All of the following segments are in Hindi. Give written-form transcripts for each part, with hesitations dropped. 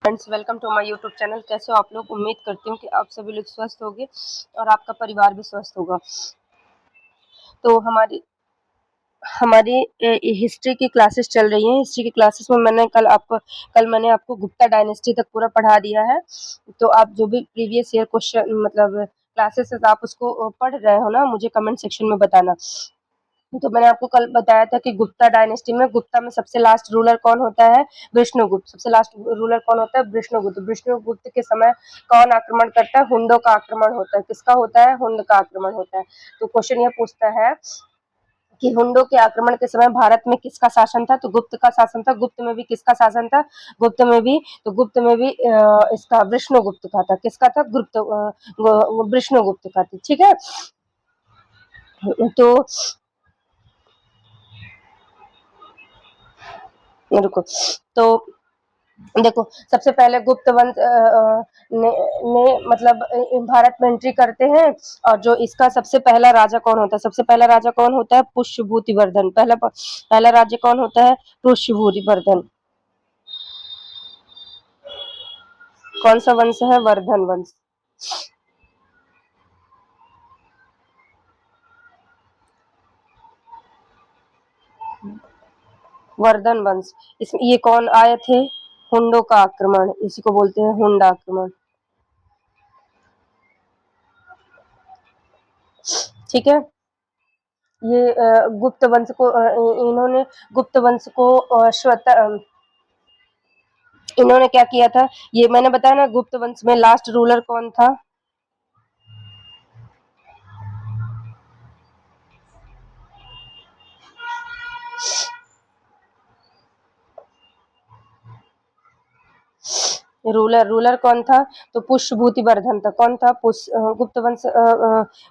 Friends, welcome to my YouTube channel. कैसे हो आप लोग? उम्मीद करती हूँ कि आप सभी लोग स्वस्थ होंगे और आपका परिवार भी स्वस्थ होगा। तो हमारी हमारी हिस्ट्री की क्लासेस चल रही हैं। हिस्ट्री की क्लासेस में मैंने आपको गुप्ता डायनेस्टी तक पूरा पढ़ा दिया है। तो आप जो भी प्रीवियस ईयर क्वेश्चन मतलब क्लासेस आप उसको पढ़ रहे हो ना, मुझे कमेंट सेक्शन में बताना। तो मैंने आपको कल बताया था कि गुप्ता में सबसे लास्ट रूलर कौन होता है? विष्णुगुप्त। सबसे लास्ट रूलर कौन होता है? विष्णुगुप्त। विष्णुगुप्त के समय कौन आक्रमण करता है? हुंडों का आक्रमण होता है। किसका होता है? हुंड का आक्रमण होता है। तो क्वेश्चन ये पूछता है कि हुंडों के आक्रमण के समय भारत में किसका शासन था? तो गुप्त का शासन था। गुप्त में भी किसका शासन था? गुप्त में भी इसका विष्णुगुप्त का था। किसका था? विष्णुगुप्त का था। ठीक है। तो रुको। तो देखो, सबसे पहले गुप्त वंश ने मतलब भारत में एंट्री करते हैं। और जो इसका सबसे पहला राजा कौन होता है? सबसे पहला राजा कौन होता है? पुष्यभूतिवर्धन। पहला राज्य कौन होता है? पुष्यभूतिवर्धन। कौन सा वंश है? वर्धन वंश। वर्धन वंश। इसमें ये कौन आए थे? हुंडों का आक्रमण, इसी को बोलते हैं हुंड आक्रमण। ठीक है। ये गुप्त वंश को इन्होंने गुप्त वंश को इन्होंने क्या किया था? ये मैंने बताया ना, गुप्त वंश में लास्ट रूलर कौन था? रूलर कौन था? तो पुष्यभूतिवर्धन था। कौन था? गुप्त वंश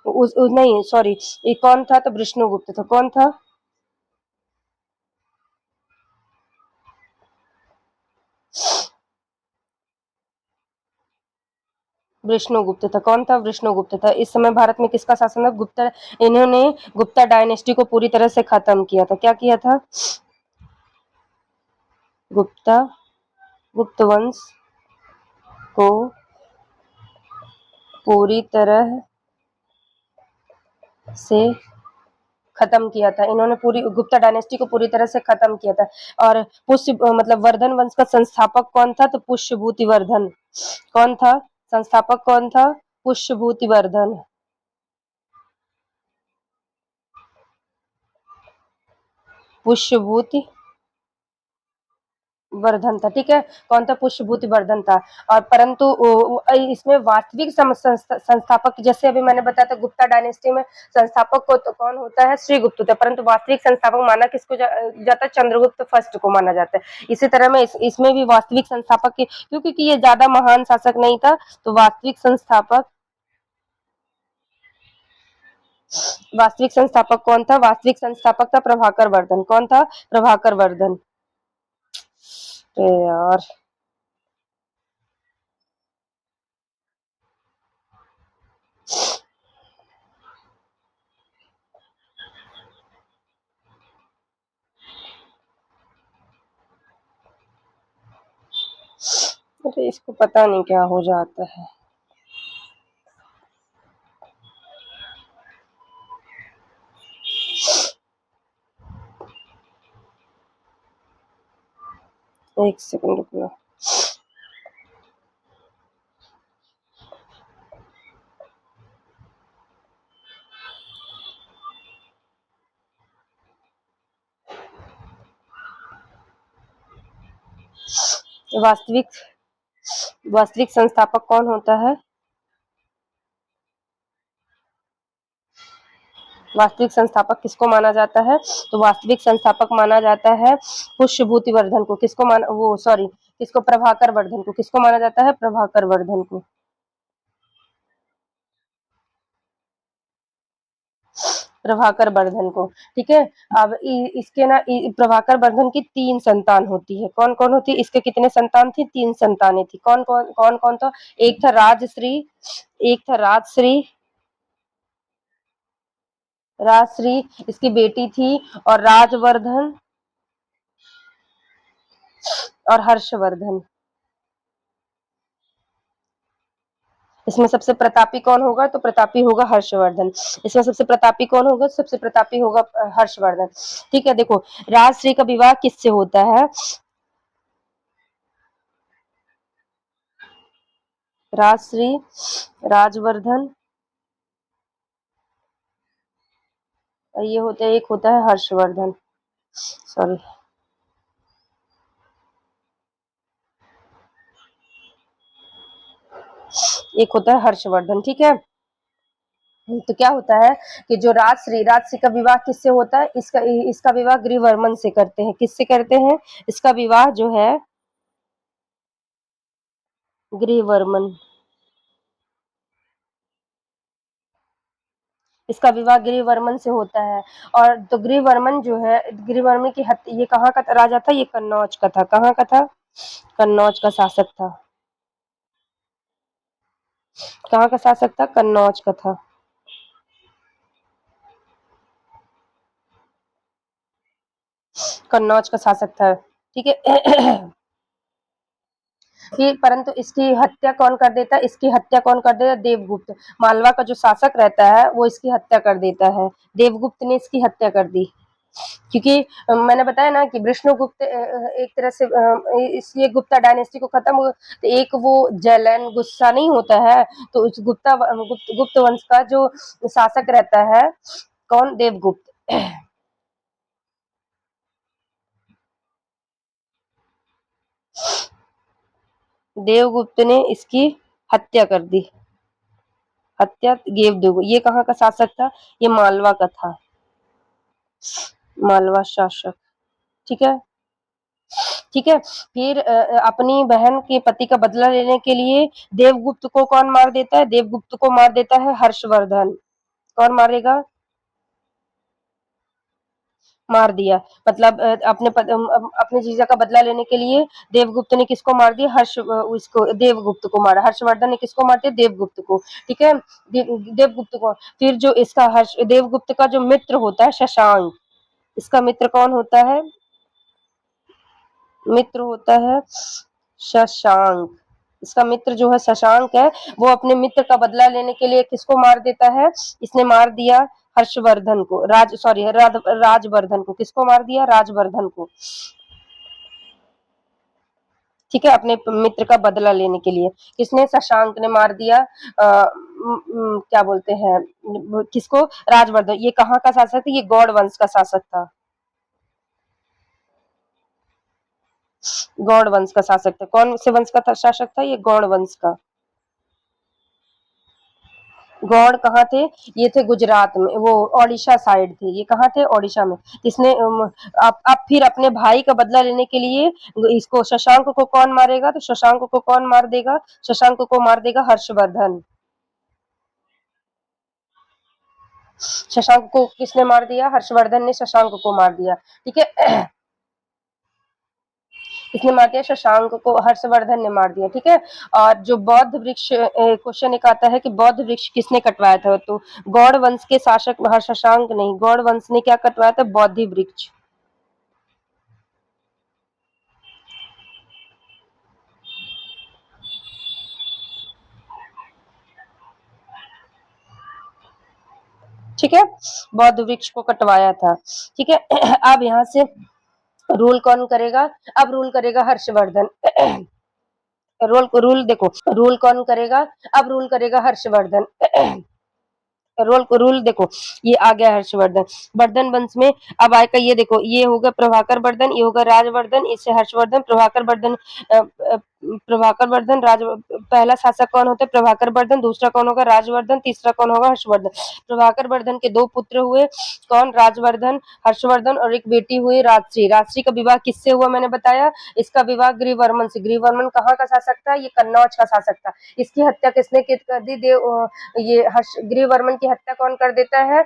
नहीं, सॉरी, ये कौन था? तो विष्णुगुप्त था। कौन था? विष्णुगुप्त था। कौन था? विष्णुगुप्त था। इस समय भारत में किसका शासन था? इन्होंने गुप्ता डायनेस्टी को पूरी तरह से खत्म किया था। क्या किया था? गुप्ता गुप्त वंश को पूरी तरह से खत्म किया था। इन्होंने पूरी गुप्ता डायनेस्टी को पूरी तरह से खत्म किया था। और मतलब वर्धन वंश का संस्थापक कौन था? तो पुष्यभूतिवर्धन। कौन था? संस्थापक कौन था? पुष्यभूतिवर्धन। पुष्यभूति वर्धन था। ठीक है। कौन था? पुष्यभूति वर्धन था। और परंतु इसमें वास्तविक संस्थापक, जैसे अभी मैंने बताया था, गुप्ता डायनेस्टी में संस्थापक को तो कौन होता है? श्रीगुप्त होता है। परंतु वास्तविक संस्थापक माना किसको जाता है? चंद्रगुप्त फर्स्ट को माना जाता है। इसी तरह में इसमें भी वास्तविक संस्थापक क्योंकि ये ज्यादा महान शासक नहीं था, तो वास्तविक संस्थापक कौन था? वास्तविक संस्थापक था प्रभाकर वर्धन। कौन था? प्रभाकर वर्धन। यार, अरे इसको पता नहीं क्या हो जाता है। एक सेकंड रुकना। वास्तविक वास्तविक संस्थापक कौन होता है? वास्तविक संस्थापक किसको माना जाता है? तो वास्तविक संस्थापक माना जाता है पुष्यभूतिवर्धन को। किसको? प्रभाकर वर्धन को। किसको माना जाता है? प्रभाकर वर्धन को। प्रभाकर वर्धन को। ठीक है। अब इसके ना प्रभाकर वर्धन की 3 संतान होती है। कौन कौन होती है? इसके कितने संतान थी? 3 संतानें थी। कौन कौन था? एक था राजश्री, एक था राजश्री, इसकी बेटी थी, और राजवर्धन और हर्षवर्धन। इसमें सबसे प्रतापी कौन होगा? तो प्रतापी होगा हर्षवर्धन। इसमें सबसे प्रतापी कौन होगा? सबसे प्रतापी होगा हर्षवर्धन। ठीक है, देखो राजश्री का विवाह किससे होता है? राजश्री, राजवर्धन, ये होता है, एक होता है हर्षवर्धन, सॉरी, एक होता है हर्षवर्धन। ठीक है, तो क्या होता है कि जो राजश्री का विवाह किससे होता है? इसका इसका विवाह गृहवर्मन से करते हैं। किससे करते हैं? इसका विवाह जो है गृहवर्मन, इसका विवाह गृहवर्मन से होता है। और तो गृहवर्मन जो है, गृहवर्मन की हत्या, ये कहाँ का राजा था? ये कन्नौज का था। कहाँ का था? कन्नौज का शासक था। कहाँ का शासक था? कन्नौज का था। कन्नौज का शासक था। ठीक है। फिर परंतु इसकी हत्या कौन कर देता है? इसकी हत्या कौन कर देता है? देवगुप्त। मालवा का जो शासक रहता है वो इसकी हत्या कर देता है। देवगुप्त ने इसकी हत्या कर दी। क्योंकि मैंने बताया ना कि विष्णुगुप्त एक तरह से इसलिए गुप्ता डायनेस्टी को खत्म हो, तो एक वो जलन गुस्सा नहीं होता है, तो उस गुप्त वंश का जो शासक रहता है, कौन? देवगुप्त। देवगुप्त ने इसकी हत्या कर दी। हत्या देव, ये कहाँ का शासक था? ये मालवा का था। मालवा शासक। ठीक है, ठीक है। फिर अपनी बहन के पति का बदला लेने के लिए देवगुप्त को कौन मार देता है? देवगुप्त को मार देता है हर्षवर्धन। कौन मारेगा? मार दिया। मतलब अपने जीजा का बदला लेने के लिए देवगुप्त ने किसको मार दिया? उसको देवगुप्त को मारा। हर्षवर्धन ने किसको मार दिया? देवगुप्त को। ठीक है, देवगुप्त को। फिर जो इसका देवगुप्त का जो मित्र होता है शशांक, इसका मित्र कौन होता है? मित्र होता है शशांक। इसका मित्र जो है शशांक है, वो अपने मित्र का बदला लेने के लिए किसको मार देता है? इसने मार दिया हर्षवर्धन को, राजवर्धन को। किसको मार दिया? राजवर्धन को। ठीक है, अपने मित्र का बदला लेने के लिए किसने? शशांक ने मार दिया। क्या बोलते हैं किसको? राजवर्धन। ये कहाँ का शासक था? ये गौड़ वंश का शासक था। गौड़ वंश का शासक था। कौन से वंश का था? शासक था ये गौड़ वंश का। गौड़ कहाँ थे? ये थे गुजरात में, वो ओडिशा साइड थे। ये कहाँ थे? ओडिशा में। इसने अब फिर अपने भाई का बदला लेने के लिए इसको शशांक को कौन मारेगा? तो शशांक को कौन मार देगा? शशांक को मार देगा हर्षवर्धन। शशांक को किसने मार दिया? हर्षवर्धन ने शशांक को मार दिया। ठीक है, किसने मार दिया? शशांक को हर्षवर्धन ने मार दिया। ठीक है, और जो बौद्ध वृक्ष, क्वेश्चन एक आता है कि बौद्ध वृक्ष किसने कटवाया था? तो गौड़ वंश के शासक शशांक नहीं, गौड़ वंश ने क्या कटवाया था? बौद्धि वृक्ष। ठीक है, बौद्ध वृक्ष को कटवाया था। ठीक है, अब यहाँ से रूल कौन करेगा? अब रूल करेगा हर्षवर्धन। रूल कौन करेगा? अब रूल करेगा हर्षवर्धन। रूल देखो, ये आ गया हर्षवर्धन। वर्धन वंश में अब आएगा, ये देखो, ये होगा प्रभाकर वर्धन, ये होगा राजवर्धन, इससे हर्षवर्धन, प्रभाकर वर्धन पहला शासक कौन होता है? प्रभाकर वर्धन। दूसरा कौन होगा? राजवर्धन। तीसरा कौन होगा? हर्षवर्धन। प्रभाकर वर्धन के दो पुत्र हुए, कौन? राजवर्धन, हर्षवर्धन, और एक बेटी हुई राजश्री। राजश्री का विवाह किससे हुआ? मैंने बताया, इसका विवाह गृहवर्मन से। गृहवर्मन कहाँ का शासक था? ये कन्नौज का शासक था। इसकी हत्या किसने कर दी? ये गृहवर्मन की हत्या कौन कर देता है?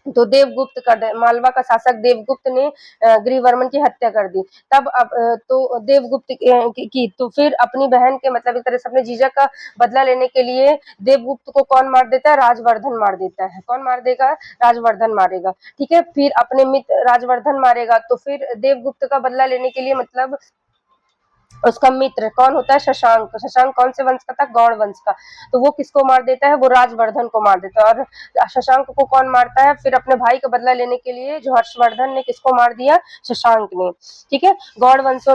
तो देवगुप्त कर दे, मालवा का शासक देवगुप्त ने गृहवर्मन की हत्या कर दी। तब अब तो देवगुप्त की तो फिर अपनी बहन के, मतलब एक तरह से अपने जीजा का बदला लेने के लिए देवगुप्त को कौन मार देता है? राजवर्धन मार देता है। कौन मार देगा? राजवर्धन मारेगा। ठीक है, फिर अपने मित्र राजवर्धन मारेगा, तो फिर देवगुप्त का बदला लेने के लिए, मतलब उसका मित्र कौन होता है? शशांक। शशांक कौन से वंश का था? गौड़ वंश का। तो वो किसको मार देता है? वो राजवर्धन को मार देता है। और शशांक को कौन मारता है? फिर अपने भाई का बदला लेने के लिए जो हर्षवर्धन ने किसको मार दिया? शशांक ने। ठीक है। गौड़ वंश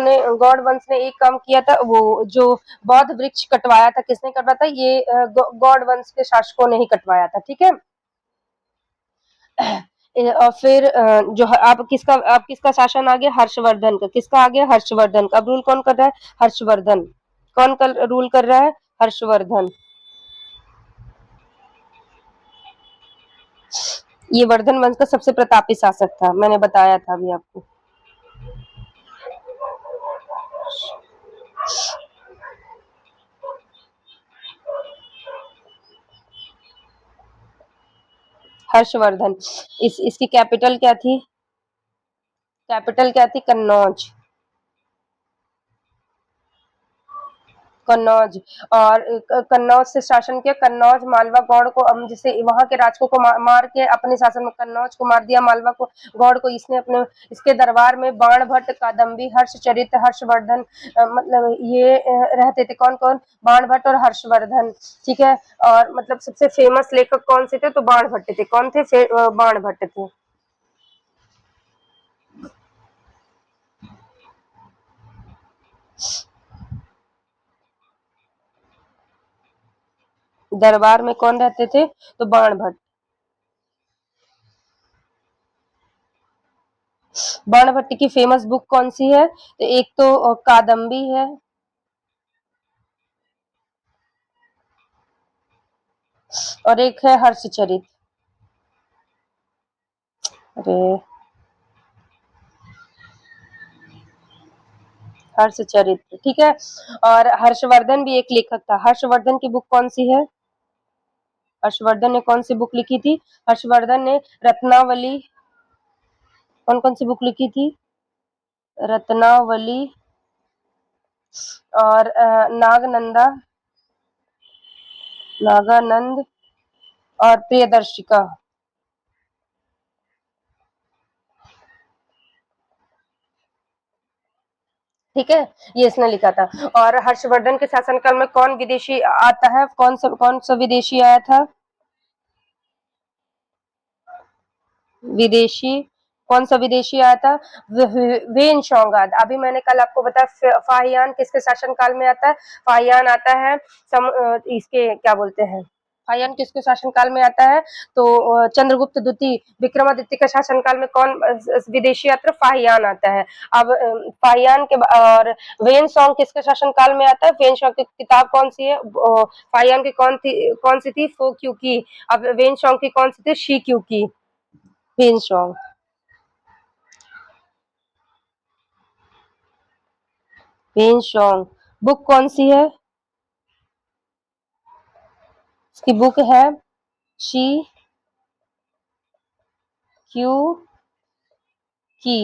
ने एक काम किया था, वो जो बौद्ध वृक्ष कटवाया था, किसने कटवाया था? ये गौड़ वंश के शासकों ने ही कटवाया था। ठीक है। और फिर जो आप किसका शासन आ गया? हर्षवर्धन का। किसका आ गया? हर्षवर्धन का। अब रूल कौन कर रहा है? हर्षवर्धन। कौन रूल कर रहा है? हर्षवर्धन। ये वर्धन वंश का सबसे प्रतापी शासक था, मैंने बताया था अभी आपको। हर्षवर्धन। इसकी कैपिटल क्या थी? कैपिटल क्या थी? कन्नौज। कन्नौज। और कन्नौज से शासन किया। कन्नौज मालवा गौड़ को, जैसे वहां के राजकों को मार के अपने शासन में कन्नौज को मार दिया, मालवा को, गौड़ को इसने अपने, इसके दरबार में बाण भट्ट, कादम्बी, हर्षचरित, हर्षवर्धन, मतलब ये रहते थे। कौन कौन? बाण भट्ट और हर्षवर्धन। ठीक है। और मतलब सबसे फेमस लेखक कौन से थे? तो बाण भट्ट थे। कौन थे? बाण भट्ट थे। दरबार में कौन रहते थे? तो बाण भट्ट। बाण भट्ट की फेमस बुक कौन सी है? तो एक तो कादम्बी है, और एक है हर्षचरित। अरे, हर्षचरित। ठीक है। और हर्षवर्धन भी एक लेखक था। हर्षवर्धन की बुक कौन सी है? हर्षवर्धन ने कौन सी बुक लिखी थी? हर्षवर्धन ने रत्नावली। कौन कौन सी बुक लिखी थी? रत्नावली, और नागनंदा, नागानंद, और प्रियदर्शिका। ठीक है। ये इसने लिखा था। और हर्षवर्धन के शासनकाल में कौन विदेशी आता है? कौन सा विदेशी आया था? विदेशी। कौन सा विदेशी आया था? वेन शोंगाद। अभी मैंने कल आपको बताया फाहियान किसके शासनकाल में आता है? फाहियान आता है इसके क्या बोलते हैं, फाहियान किसके शासनकाल में आता है? तो चंद्रगुप्त द्वितीय विक्रमादित्य के शासनकाल में कौन विदेशी यात्रा? फाहियान आता है। अब फाहियान के और वेन सॉन्ग किसके शासनकाल में आता है? वेन सॉन्ग की किताब कौन सी है? फाहियान की कौन सी थी? फो क्यू की। अब वेन सॉन्ग की कौन सी थी? शी क्यू की। When song. When song. Book कौन सी है? इसकी बुक है शी क्यू की।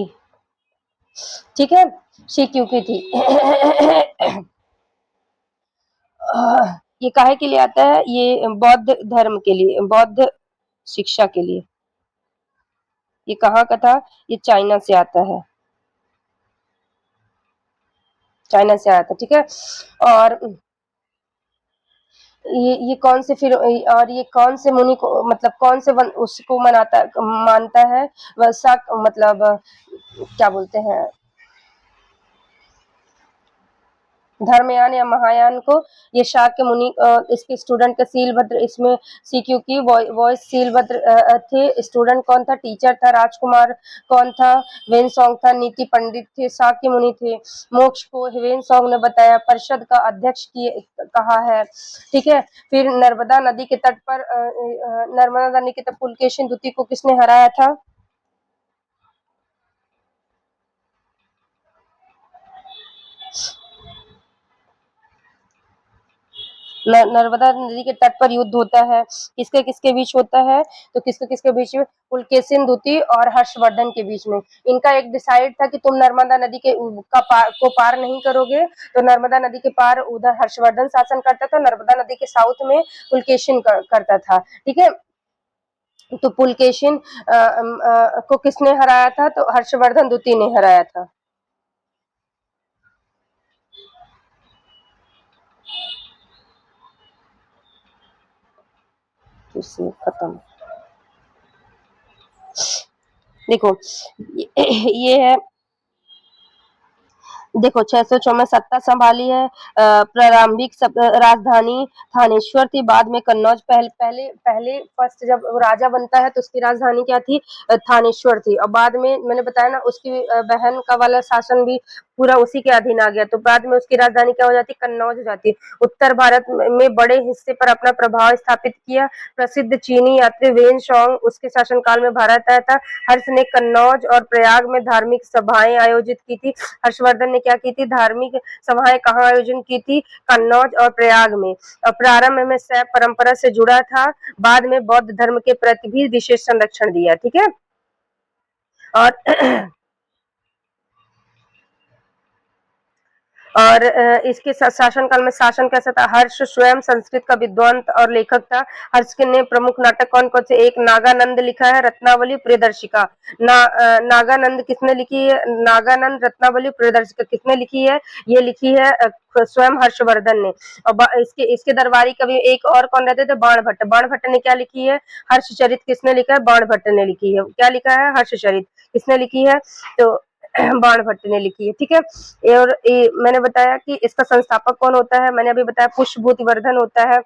ठीक है। शी क्यू की थी। ये काहे के लिए आता है? ये बौद्ध धर्म के लिए, बौद्ध शिक्षा के लिए। ये कहाँ का था? ये चाइना से आता है। चाइना से आया था। ठीक है। और ये कौन से फिर, और ये कौन से मुनि को, मतलब कौन से उसको मानता है? वैसा मतलब क्या बोलते हैं, धर्मयान या महायान को? ये शाक्य मुनि, इसके स्टूडेंट का सीलभद्र, इसमें सीक्यू की वॉइस सीलभद्र थे। स्टूडेंट कौन था? टीचर था। राजकुमार कौन था? वेनसोंग था। नीति पंडित थे। शाक्य मुनि थे। मोक्ष को वेनसोंग ने बताया। परिषद का अध्यक्ष कहा है। ठीक है। फिर नर्मदा नदी के तट पर नर्मदा नदी के तट पुलकेशिन द्वितीय को किसने हराया था? नर्मदा नदी के तट पर युद्ध होता है। किसके किसके बीच होता है? तो किसके किसके बीच में? पुलकेशिन द्वितीय और हर्षवर्धन के बीच में। इनका एक डिसाइड था कि तुम नर्मदा नदी को पार नहीं करोगे। तो नर्मदा नदी के पार उधर हर्षवर्धन शासन करता था, नर्मदा नदी के साउथ में पुलकेशिन करता था। ठीक है। तो पुलकेशिन को किसने हराया था? तो हर्षवर्धन द्वितीय ने हराया था। फिर से खत्म। देखो ये है, देखो 604 में सत्ता संभाली है। प्रारंभिक राजधानी थानेश्वर थी, बाद में कन्नौज। पहले पहले पहले फर्स्ट जब वो राजा बनता है तो उसकी राजधानी क्या थी? थानेश्वर थी। और बाद में मैंने बताया ना, उसकी बहन का वाला शासन भी पूरा उसी के अधीन आ गया, तो बाद में उसकी राजधानी क्या हो जाती? कन्नौज हो जाती। उत्तर भारत में बड़े हिस्से पर अपना प्रभाव स्थापित किया। प्रसिद्ध चीनी यात्री वेन सॉन्ग उसके शासनकाल में भारत आया था। हर्ष ने कन्नौज और प्रयाग में धार्मिक सभाएं आयोजित की थी। हर्षवर्धन ने क्या की थी? धार्मिक सभाएं कहाँ आयोजन की थी? कन्नौज और प्रयाग में। और प्रारंभ में शैव परंपरा से जुड़ा था, बाद में बौद्ध धर्म के प्रति भी विशेष संरक्षण दिया। ठीक है। और और इसके शासन काल में शासन कैसा था? हर्ष स्वयं संस्कृत का विद्वान और लेखक था। हर्ष के ने प्रमुख नाटक कौन कौन से? एक नागानंद लिखा है, रत्नावली, प्रियदर्शिका। नागानंद किसने लिखी है? नागानंद रत्नावली प्रियदर्शिका किसने लिखी है? ये लिखी है स्वयं हर्षवर्धन ने। और इसके इसके दरबारी कवि एक और कौन रहते थे? बाणभट्ट। बाणभट्ट ने क्या लिखी है? हर्षचरित। किसने लिखा है? बाणभट्ट ने लिखी है। क्या लिखा है? हर्षचरित। किसने लिखी है? तो बाणभट्ट ने लिखी है। ठीक है। और मैंने बताया कि इसका संस्थापक कौन होता है? मैंने अभी बताया पुष्पभूति वर्धन होता है।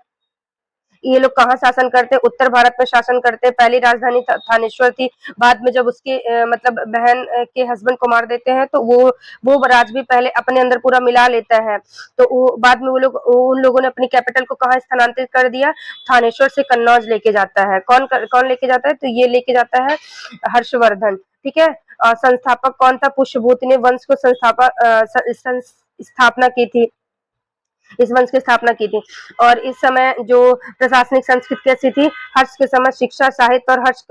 ये लोग कहाँ शासन करते? उत्तर भारत में शासन करते। पहली राजधानी थानेश्वर थी। बाद में जब उसके मतलब बहन के हस्बैंड को मार देते हैं तो वो राज भी पहले अपने अंदर पूरा मिला लेता है। तो वो बाद में वो लोग उन लोगों ने अपनी कैपिटल को कहाँ स्थानांतरित कर दिया? थानेश्वर से कन्नौज लेके जाता है। कौन लेके जाता है? तो ये लेके जाता है हर्षवर्धन। ठीक है। संस्थापक कौन था? पुष्यभूति ने वंश को स्थापना की थी। इस वंश की स्थापना की थी। और इस समय जो प्रशासनिक संस्कृति कैसी थी? हर्ष के समय शिक्षा, साहित्य और हर्ष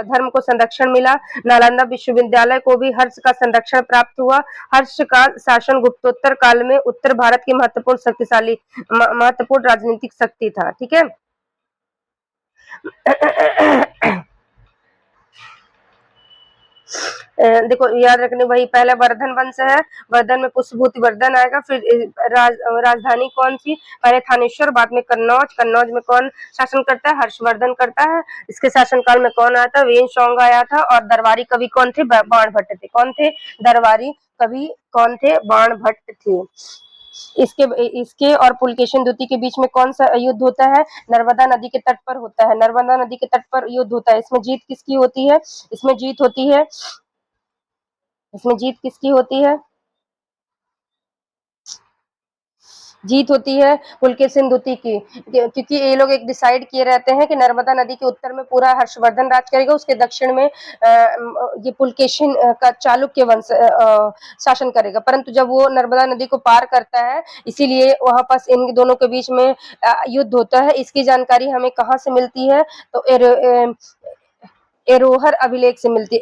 धर्म को संरक्षण मिला। नालंदा विश्वविद्यालय को भी हर्ष का संरक्षण प्राप्त हुआ। हर्ष का शासन गुप्तोत्तर काल में उत्तर भारत की महत्वपूर्ण राजनीतिक शक्ति था। ठीक है। देखो याद रखने, वही पहला वर्धन वंश है। वर्धन में पुष्पभूति वर्धन आएगा। फिर राजधानी कौन सी? पहले थानेश्वर, बाद में कन्नौज। कन्नौज में कौन शासन करता है? हर्षवर्धन करता है। इसके शासनकाल में कौन आया था? वेन सॉन्ग आया था। और दरबारी कवि कौन थे? बाणभट्ट थे। कौन थे दरबारी कवि? कौन थे? बाणभट्ट थे। इसके और पुलकेशिन द्वितीय के बीच में कौन सा युद्ध होता है? नर्मदा नदी के तट पर होता है। नर्मदा नदी के तट पर युद्ध होता है। इसमें जीत किसकी होती है? इसमें जीत होती है इसमें जीत किसकी होती है? जीत होती है पुलकेशिन द्वितीय की। क्योंकि ये लोग एक डिसाइड किए रहते हैं कि नर्मदा नदी के उत्तर में पूरा हर्षवर्धन राज करेगा, उसके दक्षिण में ये पुलकेशिन का चालुक्य वंश शासन करेगा। परंतु जब वो नर्मदा नदी को पार करता है, इसीलिए वहां पास इन दोनों के बीच में युद्ध होता है। इसकी जानकारी हमें कहाँ से मिलती है? तो एरोहर अभिलेख से मिलती है।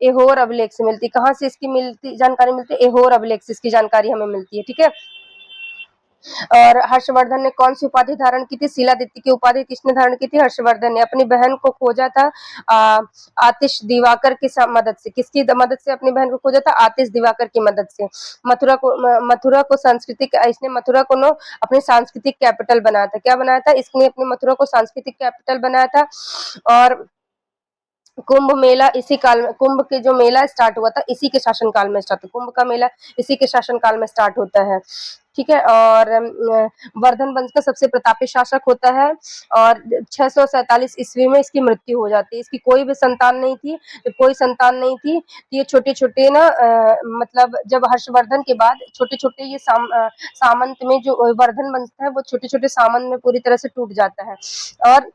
एहोर अभिलेख से मिलती। कहाँ से इसकी जानकारी मिलती है? एहोर अभिलेख से इसकी जानकारी हमें मिलती है। ठीक है। और हर्षवर्धन ने कौन सी उपाधि धारण की थी? शिलादित्य की उपाधि किसने धारण की थी? हर्षवर्धन ने। अपनी बहन को खोजा था आतिश दिवाकर की मदद से। किसकी मदद से अपनी बहन को खोजा था? आतिश दिवाकर की मदद से। मथुरा को सांस्कृतिक, इसने मथुरा को नो अपने सांस्कृतिक कैपिटल बनाया था। क्या बनाया था? इसने अपनी मथुरा को सांस्कृतिक कैपिटल बनाया था। और कुंभ मेला इसी काल में, कुंभ के जो मेला स्टार्ट हुआ था इसी के शासन काल में स्टार्ट, कुंभ का मेला इसी के शासन काल में स्टार्ट होता है। ठीक है। और वर्धन वंश का सबसे प्रतापी शासक होता है। और 647 ईस्वी में इसकी मृत्यु हो जाती है। इसकी कोई भी संतान नहीं थी। जब कोई संतान नहीं थी तो ये छोटे छोटे ना मतलब जब हर्षवर्धन के बाद छोटे छोटे ये सामंत में जो वर्धन वंश है वो छोटे छोटे सामंत में पूरी तरह से टूट जाता है। और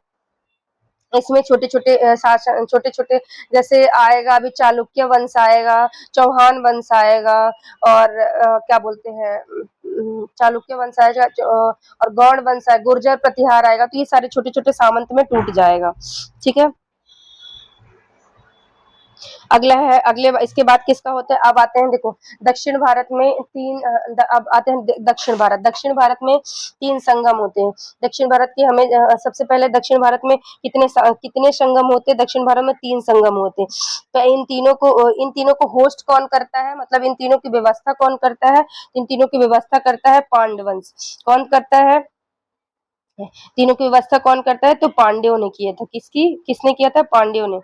इसमें छोटे छोटे शासन, छोटे छोटे जैसे आएगा अभी चालुक्य वंश आएगा, चौहान वंश आएगा, और क्या बोलते हैं चालुक्य वंश आएगा, और गौड़ वंश आएगा, गुर्जर प्रतिहार आएगा। तो ये सारे छोटे छोटे सामंत में टूट जाएगा। ठीक है। अगला है, इसके बाद किसका होता है? अब आते हैं, देखो दक्षिण भारत में अब आते हैं दक्षिण भारत। दक्षिण भारत में 3 संगम होते हैं। दक्षिण भारत की हमें सबसे पहले दक्षिण भारत में कितने संगम होते हैं? दक्षिण भारत में 3 संगम होते हैं। तो इन तीनों को होस्ट कौन करता है? मतलब इन तीनों की व्यवस्था कौन करता है? इन तीनों की व्यवस्था करता है पांडव वंश। कौन करता है? तीनों की व्यवस्था कौन करता है? तो पांड्यों ने किया था। किसने किया था? पांड्यों ने।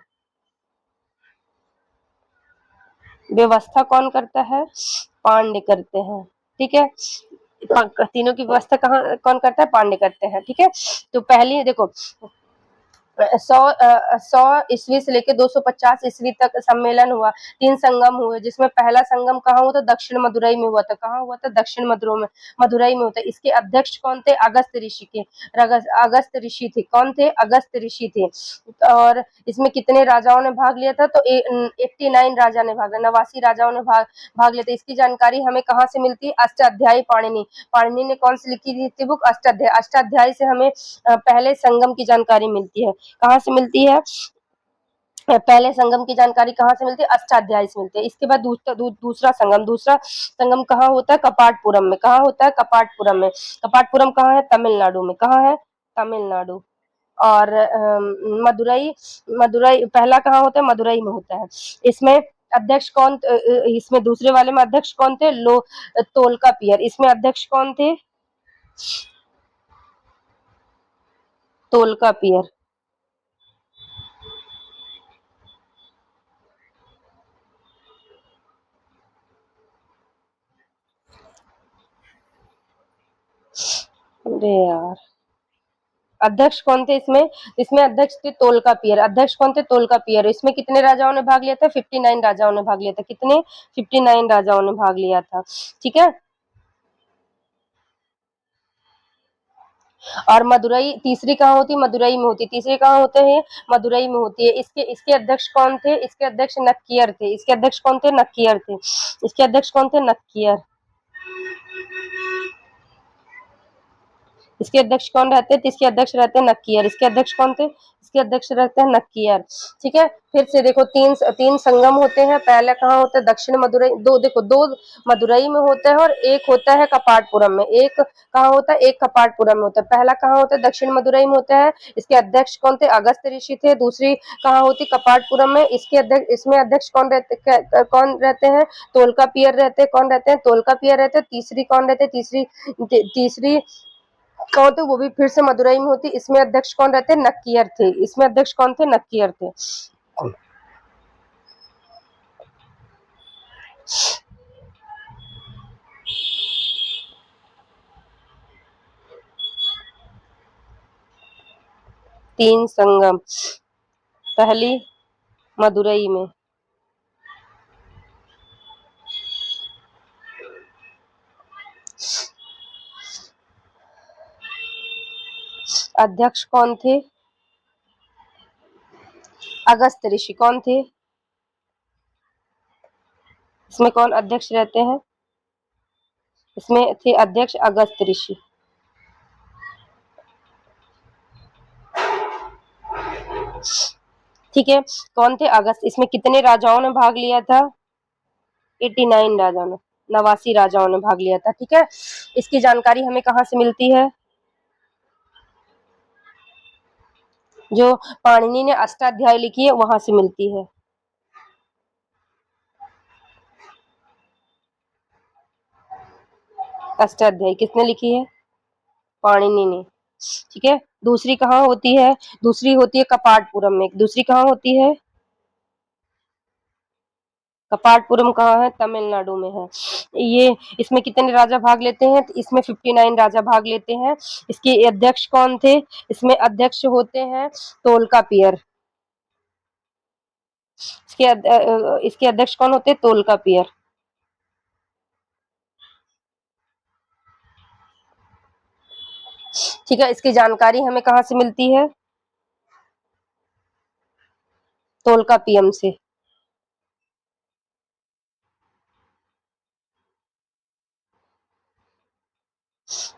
व्यवस्था कौन करता है? पांड्य करते हैं। ठीक है, तीनों की व्यवस्था कहाँ कौन करता है? पांड्य करते हैं। ठीक है, तो पहली देखो 100 ईस्वी से लेकर 250 ईस्वी तक सम्मेलन हुआ, 3 संगम हुए, जिसमें पहला संगम कहाँ हुआ था? दक्षिण मदुरई में हुआ था। कहाँ हुआ था? दक्षिण मदुरई में होता है। इसके अध्यक्ष कौन थे? अगस्त ऋषि के। अगस्त ऋषि थे। कौन थे? अगस्त ऋषि थे। और इसमें कितने राजाओं ने भाग लिया था? तो 89 राजा ने भाग लिया, 89 राजाओं ने भाग लिया था। इसकी जानकारी हमें कहाँ से मिलती है? अष्टाध्यायी पाणिनि। पाणिनि ने कौन सी लिखी थी बुक? अष्टाध्यायी। अष्टाध्यायी से हमें पहले संगम की जानकारी मिलती है। कहाँ से मिलती है? पहले संगम की जानकारी कहाँ से मिलती है? अष्टाध्यायी से मिलती है। इसके बाद दूसरा संगम कहाँ होता है? कपाटपुरम में। कहाँ होता है? कपाटपुरम में। कपाटपुरम कहाँ है? तमिलनाडु में। कहाँ है? तमिलनाडु। और मदुरई मदुरई पहला कहाँ होता है? मदुरई में होता है। इसमें अध्यक्ष कौन? इसमें दूसरे वाले में अध्यक्ष कौन थे? तोलकापियर। इसमें अध्यक्ष कौन थे? तोलकापियर। अरे यार, अध्यक्ष कौन थे इसमें? इसमें अध्यक्ष थे तोलकापियर। अध्यक्ष कौन थे? तोलकापियर। इसमें कितने राजाओं ने भाग लिया था? 59 राजाओं ने भाग लिया था। कितने? 59 राजाओं ने भाग लिया था। ठीक है, और मदुरई तीसरी कहाँ होती? मदुरई में होती। तीसरी कहाँ होते हैं? मदुरई में होती है। इसके इसके अध्यक्ष कौन थे? इसके अध्यक्ष नक्कियर थे। इसके अध्यक्ष कौन थे? नक्कियर थे। इसके अध्यक्ष कौन थे? नक्कियर। इसके अध्यक्ष कौन रहते हैं? तो इसके अध्यक्ष रहते हैं नक्कियर। इसके अध्यक्ष कौन थे? इसके अध्यक्ष रहते हैं नक्कियर। ठीक है, फिर से देखो तीन तीन संगम होते हैं। पहला कहाँ होता है? दक्षिण मदुरई। दो मदुरई में होता है और एक होता है कपाटपुरम में। एक कहाँ होता है? एक कपाटपुरम में होता है। पहला कहाँ होता है? दक्षिण मदुरई में होता है। इसके अध्यक्ष कौन थे? अगस्त ऋषि थे। दूसरी कहाँ होती? कपाटपुरम में। इसके अध्यक्ष इसमें अध्यक्ष कौन रहते हैं? तोलकापियर रहते हैं। कौन रहते हैं? तोलकापियर रहते हैं। तीसरी कौन रहते हैं? तीसरी कौन थे? वो भी फिर से मदुरई में होती। इसमें अध्यक्ष कौन रहते? नक्कियर थे। इसमें अध्यक्ष कौन थे? नक्कियर थे। तीन संगम, पहली मदुरई में। अध्यक्ष कौन थे? अगस्त ऋषि। कौन थे? इसमें कौन अध्यक्ष रहते हैं? इसमें थे अध्यक्ष अगस्त ऋषि। ठीक है, कौन थे? अगस्त। इसमें कितने राजाओं ने भाग लिया था? 89 राजाओं ने, 89 राजाओं ने भाग लिया था। ठीक है, इसकी जानकारी हमें कहाँ से मिलती है? जो पाणिनि ने अष्टाध्यायी लिखी है वहां से मिलती है। अष्टाध्यायी किसने लिखी है? पाणिनि ने। ठीक है, दूसरी कहाँ होती है? दूसरी होती है कपाटपुरम में। दूसरी कहाँ होती है? कपाटपुरम कहाँ है? तमिलनाडु में है। ये इसमें कितने राजा भाग लेते हैं? तो इसमें 59 राजा भाग लेते हैं। इसके अध्यक्ष कौन थे? इसमें अध्यक्ष होते हैं तोलकापियर। इसके अध्यक्ष कौन होते हैं? तोलकापियर। ठीक है, इसकी जानकारी हमें कहाँ से मिलती है? तोलकापियम से।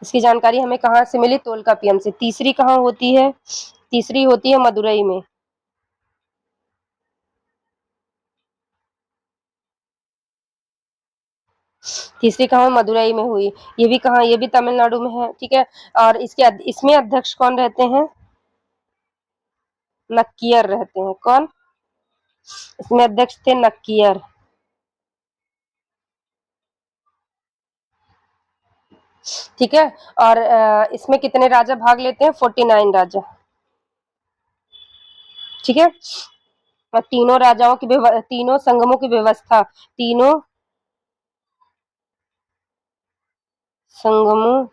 इसकी जानकारी हमें कहाँ से मिली? तोलकापियम से। तीसरी कहाँ होती है? तीसरी होती है मदुरई में। तीसरी कहाँ? मदुरई में हुई। ये भी कहाँ? ये भी तमिलनाडु में है। ठीक है, और इसमें अध्यक्ष कौन रहते हैं? नक्कियर रहते हैं। कौन? इसमें अध्यक्ष थे नक्कियर। ठीक है। और इसमें कितने राजा भाग लेते हैं? 49 राजा। ठीक है। और तीनों राजाओं की तीनों संगमों की व्यवस्था, तीनों संगमों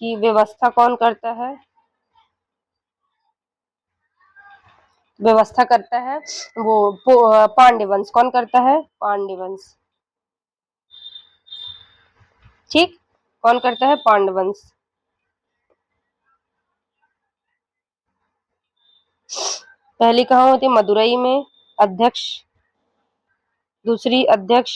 की व्यवस्था कौन करता है? व्यवस्था करता है वो पांड्य वंश। कौन करता है? पांड्य वंश। ठीक। कौन करता है? पांड्य वंश। पहली कहाँ होती है? मदुरई में अध्यक्ष, दूसरी अध्यक्ष,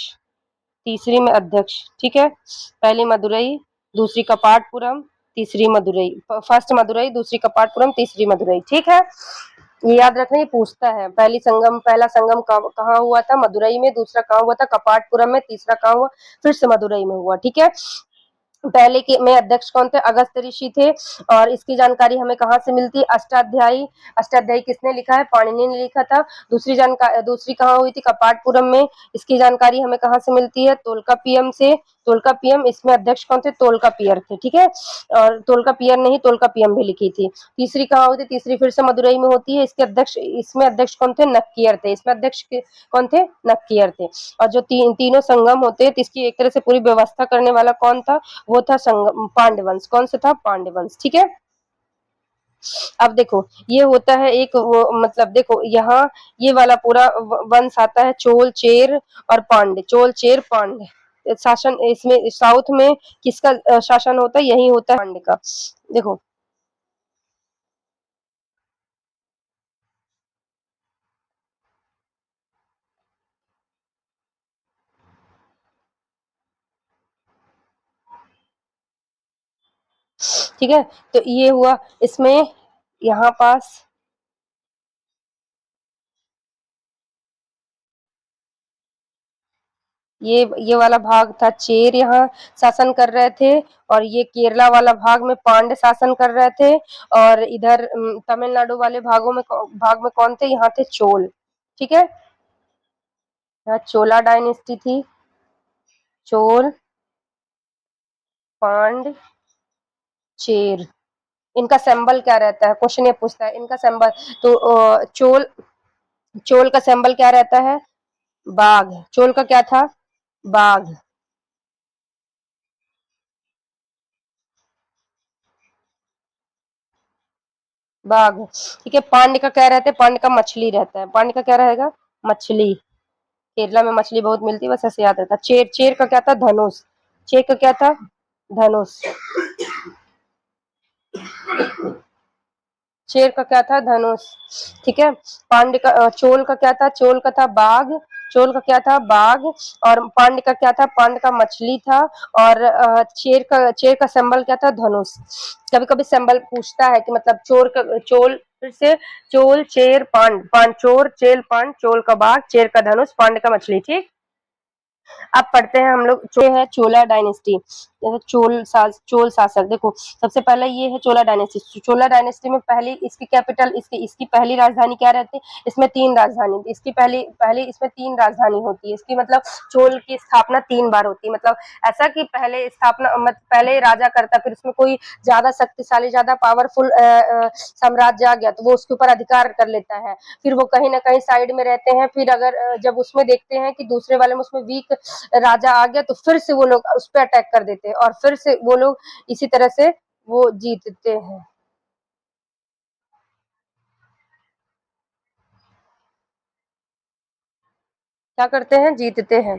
तीसरी में अध्यक्ष। ठीक है। पहली मदुरई, दूसरी कपाटपुरम, तीसरी मदुरई। फर्स्ट मदुरई, दूसरी कपाटपुरम, तीसरी मदुरई। ठीक है। ये याद रखना, ये पूछता है पहला संगम कहाँ हुआ था? मदुरई में। दूसरा कहाँ हुआ था? कपाटपुरम में। तीसरा कहाँ हुआ? फिर से मदुरई में हुआ। ठीक है। पहले के में अध्यक्ष कौन थे? अगस्त्य ऋषि थे। और इसकी जानकारी हमें कहाँ से मिलती है? अष्टाध्यायी। अष्टाध्यायी किसने लिखा है? पाणिनि ने लिखा था। दूसरी कहाँ हुई थी? कपाटपुरम में। इसकी जानकारी हमें कहाँ से मिलती है? तोलकापियम से। तोलकापियम, इसमें अध्यक्ष कौन थे? तोलकापियर थे। ठीक है। और तोलकापियर ने ही तोलकापियम भी लिखी थी। तीसरी कहाँ होती? तीसरी फिर से मदुरई में होती है। इसमें अध्यक्ष कौन थे? नक्कियर थे। इसमें अध्यक्ष कौन थे? नक्कियर थे। और जो तीनों संगम होते हैं, तो इसकी एक तरह से पूरी व्यवस्था करने वाला कौन था? वो था पांडवंश। कौन सा था? पांडवंश। ठीक है। अब देखो, ये होता है एक वो, मतलब देखो यहाँ ये वाला पूरा वंश आता है, चोल, चेर और पांड्य। चोल, चेर, पांड्य शासन। इसमें साउथ में किसका शासन होता है? यही होता है पांड्य का। देखो, ठीक है। तो ये हुआ इसमें, यहाँ पास ये वाला भाग था, चेर यहाँ शासन कर रहे थे। और ये केरला वाला भाग में पांड्य शासन कर रहे थे। और इधर तमिलनाडु वाले भाग में कौन थे? यहाँ थे चोल। ठीक है। यहाँ चोला डायनेस्टी थी। चोल, पांड, चेर। इनका सिंबल क्या रहता है? क्वेश्चन ये पूछता है इनका सिंबल। तो चोल चोल का सिंबल क्या रहता है? बाघ। चोल का क्या था? बाघ। बाघ। ठीक है। पांड्य का क्या रहता है? पांड्य का मछली रहता है। पांड्य का क्या रहेगा? मछली। केरला में मछली बहुत मिलती है, बस ऐसे याद रहता। चेर चेर का क्या था? धनुष। चेर का क्या था? धनुष। शेर का क्या था? धनुष। ठीक है। पांड्य का चोल का क्या था? चोल का था बाघ। चोल का क्या था? बाघ। और पांड्य का क्या था? पांड्य का मछली था। और चेर का सिंबल क्या था? धनुष। कभी कभी सिंबल पूछता है कि मतलब चोल, फिर से चोल, चेर, पांड, चोर, चेल, पांड, चोल का बाघ, चेर का धनुष, पांड्य का मछली। ठीक। अब पढ़ते हैं हम लोग, जो है चोला डायनेस्टी। जैसे चोल शासक। देखो, सबसे पहले ये है चोला डायनेस्टी। चोला डायनेस्टी में पहली इसकी कैपिटल, इसकी पहली राजधानी क्या रहती है? इसमें 3 राजधानी। इसकी पहली पहली इसमें 3 राजधानी होती है। इसकी मतलब चोल की स्थापना 3 बार होती है। मतलब ऐसा कि पहले राजा करता, फिर उसमें कोई ज्यादा शक्तिशाली, ज्यादा पावरफुल साम्राज्य आ गया, तो वो उसके ऊपर अधिकार कर लेता है। फिर वो कहीं ना कहीं साइड में रहते हैं। फिर अगर जब उसमें देखते हैं कि दूसरे वाले में उसमें वीक राजा आ गया, तो फिर से वो लोग उस पर अटैक कर देते हैं। और फिर से वो लोग इसी तरह से वो जीतते हैं। क्या करते हैं? जीतते हैं।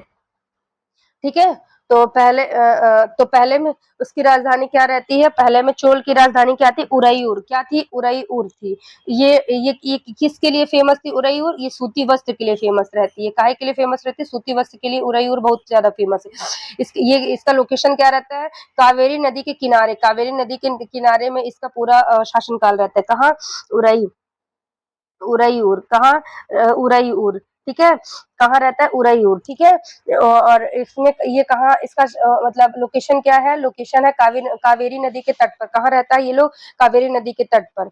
ठीक है। तो पहले में उसकी राजधानी क्या रहती है? पहले में चोल की राजधानी क्या थी? उरैयूर। क्या थी? उरैयूर थी। ये किसके लिए फेमस थी उरैयूर? ये सूती वस्त्र के लिए फेमस रहती है। काहे के लिए फेमस रहती है? सूती वस्त्र के लिए उरैयूर बहुत ज्यादा फेमस है। इसका लोकेशन क्या रहता है? कावेरी नदी के किनारे। कावेरी नदी के किनारे में इसका पूरा शासनकाल रहता है। कहाँ? उरई उरैयूर। कहाँ? उरैयूर। ठीक है। कहाँ रहता है? उरैयूर। ठीक है। और इसमें ये कहाँ, इसका मतलब लोकेशन क्या है? लोकेशन है कावेरी नदी के तट पर। कहाँ रहता है ये लोग? कावेरी नदी के तट पर।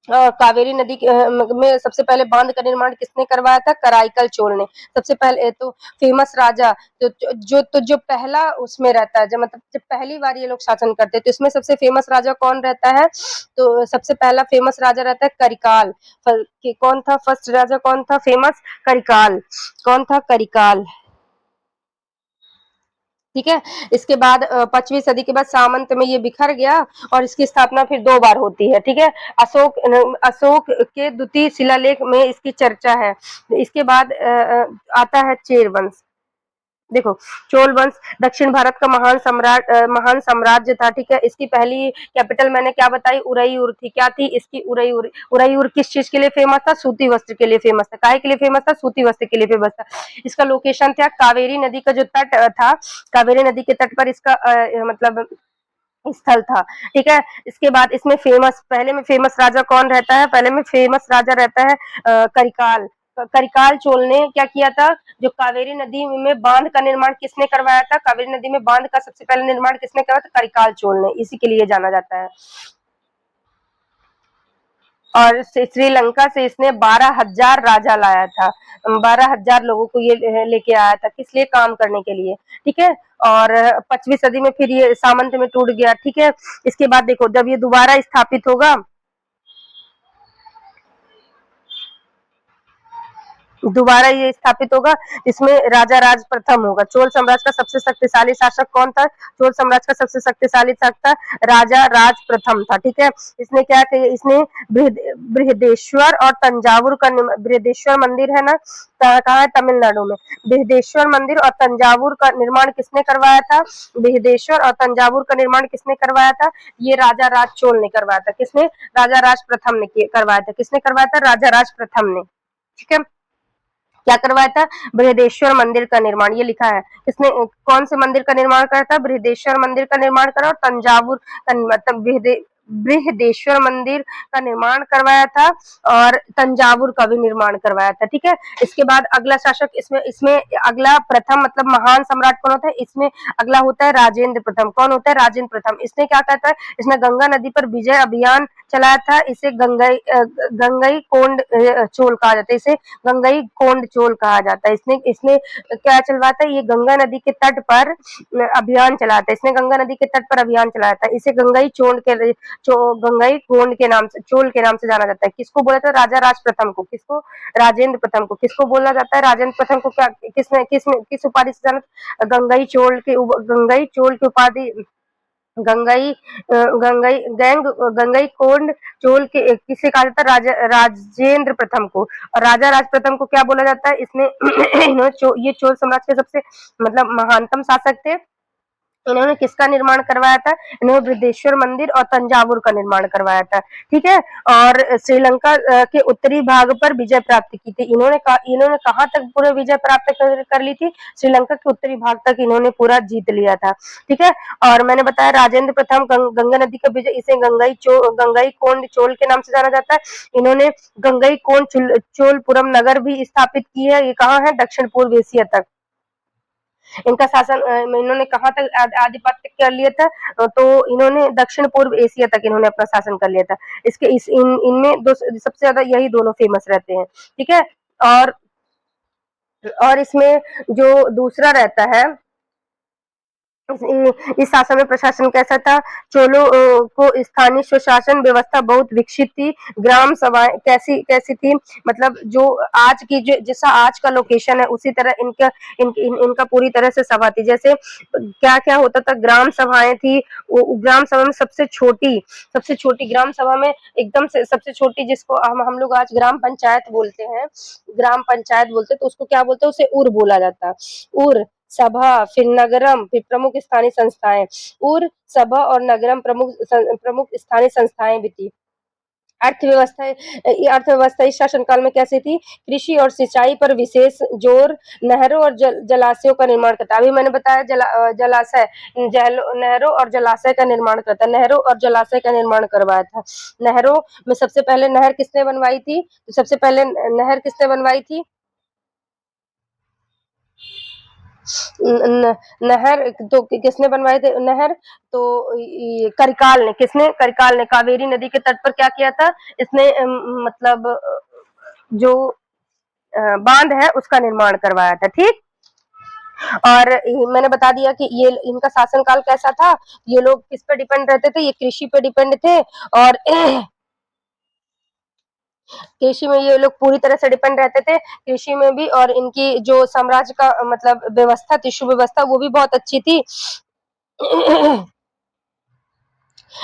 कावेरी नदी में सबसे पहले बांध का निर्माण किसने करवाया था? कराईकल चोल ने। सबसे पहले तो फेमस राजा जो पहला उसमें रहता है, जब मतलब जब पहली बार ये लोग शासन करते हैं, तो इसमें सबसे फेमस राजा कौन रहता है? तो सबसे पहला फेमस राजा रहता है करिकाल। कौन था फर्स्ट राजा, कौन था फेमस? करिकाल। कौन था? करिकाल। ठीक है। इसके बाद 5वीं सदी के बाद सामंत में ये बिखर गया और इसकी स्थापना फिर 2 बार होती है। ठीक है। अशोक के द्वितीय शिलालेख में इसकी चर्चा है। इसके बाद आता है चेर वंश। देखो, चोल वंश दक्षिण भारत का महान साम्राज्य था। ठीक है। इसकी पहली कैपिटल मैंने क्या बताई? उरईयुर थी। क्या थी इसकी? उरईयुर। उरईयुर किस चीज के लिए फेमस था? सूती वस्त्र के लिए फेमस था। काहे के लिए फेमस था? सूती वस्त्र के लिए फेमस था। इसका लोकेशन था कावेरी नदी का जो तट था, कावेरी नदी के तट पर इसका मतलब स्थल था। ठीक है। इसके बाद इसमें पहले में फेमस राजा कौन रहता है? पहले में फेमस राजा रहता है करिकाल। करिकाल चोल ने क्या किया था? जो कावेरी नदी में बांध का निर्माण किसने करवाया था? कावेरी नदी में बांध का सबसे पहले निर्माण किसने करवाया था? करिकाल चोल ने। इसी के लिए जाना जाता है। और श्रीलंका से इसने 12,000 राजा लाया था। 12,000 लोगों को ये लेके आया था। किस लिए? काम करने के लिए। ठीक है। और 5वीं सदी में फिर ये सामंत में टूट गया। ठीक है। इसके बाद देखो, जब ये दोबारा स्थापित होगा, दोबारा ये स्थापित होगा, इसमें राजा राज प्रथम होगा। चोल साम्राज्य का सबसे शक्तिशाली शासक कौन था? चोल साम्राज्य का सबसे शक्तिशाली शासक था राजा राज प्रथम था। ठीक है। इसने क्या किया? इसने बृहदेश्वर और तंजावुर का बृहदेश्वर मंदिर है ना, कहाँ है? तमिलनाडु में। बृहदेश्वर मंदिर और तंजावुर का निर्माण किसने करवाया था? बृहदेश्वर और तंजावुर का निर्माण किसने करवाया था? ये राजा राज चोल ने करवाया था। किसने? राजा राज प्रथम ने करवाया था। किसने करवाया था? राजा राज प्रथम ने। ठीक है। क्या करवाया था? बृहदेश्वर मंदिर का निर्माण। ये लिखा है। इसने कौन से मंदिर का निर्माण करा था? बृहदेश्वर मंदिर का निर्माण करा और तंजावुर मतलब बृहदेश्वर मंदिर का निर्माण करवाया था और तंजावुर का भी निर्माण करवाया था। ठीक है। इसके बाद अगला शासक इसमें इसमें अगला प्रथम मतलब महान सम्राट कौन होता है? इसमें अगला होता है राजेंद्र प्रथम। कौन होता है? राजेंद्र प्रथम। इसने क्या कहता है? इसने गंगा नदी पर विजय अभियान चलाया था। इसे गंगई कोंड चोल कहा जाता है। इसे गंगई कोंड चोल कहा जाता है। इसने इसने क्या चलवाया था? ये गंगा नदी के तट पर अभियान चलाया था। इसने गंगा नदी के तट पर अभियान चलाया था। इसे गंगई कोंड के नाम से, चोल के नाम से जाना जाता है। किसको बोला जाता है? राजा राज प्रथम को। किसको? राजेंद्र प्रथम को। किसको बोला जाता है? राजेंद्र प्रथम को। क्या किस उपाधि से जाना? गंगई चोल की उपाधि, गंगई गंगई गैंग गंगई कोंड चोल के किसे कहा जाता है? राजेंद्र प्रथम को। और राजा राज प्रथम को क्या बोला जाता है? इसने ये चोल साम्राज्य के सबसे मतलब महानतम शासक थे। इन्होंने किसका निर्माण करवाया था? इन्होंने बृहदेश्वर मंदिर और तंजावुर का निर्माण करवाया था। ठीक है। और श्रीलंका के उत्तरी भाग पर विजय प्राप्त की थी। इन्होंने कहाँ तक पूरे विजय प्राप्त कर ली थी? श्रीलंका के उत्तरी भाग तक इन्होंने पूरा जीत लिया था। ठीक है। और मैंने बताया राजेंद्र प्रथम गंगा नदी का विजय, इसे गंगई कोंड चोल के नाम से जाना जाता है। इन्होंने गंगई कोंड चोलपुरम नगर भी स्थापित की है। ये कहाँ है? दक्षिण पूर्व एशिया तक इनका शासन। इन्होंने कहाँ तक आधिपत्य कर लिया था? तो इन्होंने दक्षिण पूर्व एशिया तक इन्होंने अपना शासन कर लिया था। इनमें सबसे ज्यादा यही दोनों फेमस रहते हैं। ठीक है। और इसमें जो दूसरा रहता है, इस शासन में प्रशासन कैसा था? चोलों को स्थानीय स्वशासन व्यवस्था बहुत विकसित थी। ग्राम सभाएं कैसी कैसी थी? मतलब जो आज की जो जैसा आज का लोकेशन है, उसी तरह इनका पूरी तरह से सभा थी। जैसे क्या क्या होता था? ग्राम सभाएं थी। ग्राम सभा में सबसे छोटी ग्राम सभा में एकदम से सबसे छोटी, जिसको हम लोग आज ग्राम पंचायत बोलते हैं, तो उसको क्या बोलते हैं? उसे उर बोला जाता है। उर सभा, फिर नगरम, फिर प्रमुख स्थानीय संस्थाएं। उर सभा और नगरम प्रमुख स्थानीय संस्थाएं भी थी। अर्थव्यवस्था इस शासनकाल में कैसी थी? कृषि और सिंचाई पर विशेष जोर, नहरों और जलाशयों का निर्माण करता। अभी मैंने बताया नहरों और जलाशय का निर्माण करता। नहरों और जलाशय का निर्माण करवाया था। नहरों में सबसे पहले नहर किसने बनवाई थी? सबसे पहले नहर किसने बनवाई थी? नहर तो किसने बनवाए थे नहर? तो करिकाल ने, किसने? करिकाल ने कावेरी नदी के तट पर क्या किया था? इसने मतलब जो बांध है उसका निर्माण करवाया था। ठीक। और मैंने बता दिया कि ये इनका शासनकाल कैसा था। ये लोग किस पे डिपेंड रहते थे? ये कृषि पे डिपेंड थे, और कृषि में ये लोग पूरी तरह से डिपेंड रहते थे, कृषि में भी। और इनकी जो साम्राज्य का मतलब व्यवस्था थी, सुव्यवस्था, वो भी बहुत अच्छी थी।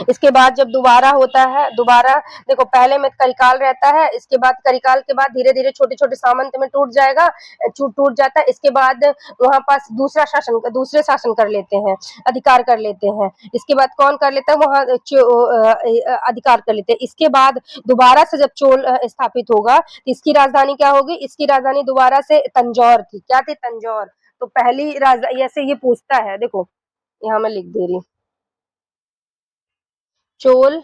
इसके बाद जब दोबारा होता है, दोबारा देखो पहले में करिकाल रहता है, इसके बाद करिकाल के बाद धीरे धीरे छोटे छोटे सामंत में टूट जाएगा, टूट जाता है। इसके बाद वहां पास दूसरे शासन कर लेते हैं, अधिकार कर लेते हैं। इसके बाद कौन कर लेता है? वहां अधिकार कर लेते हैं। इसके बाद दोबारा से जब चोल स्थापित होगा, तो इसकी राजधानी क्या होगी? इसकी राजधानी दोबारा से तंजौर थी। क्या थी? तंजौर। तो पहली राजधानी, ऐसे ये पूछता है, देखो यहाँ मैं लिख दे रही हूँ। चोल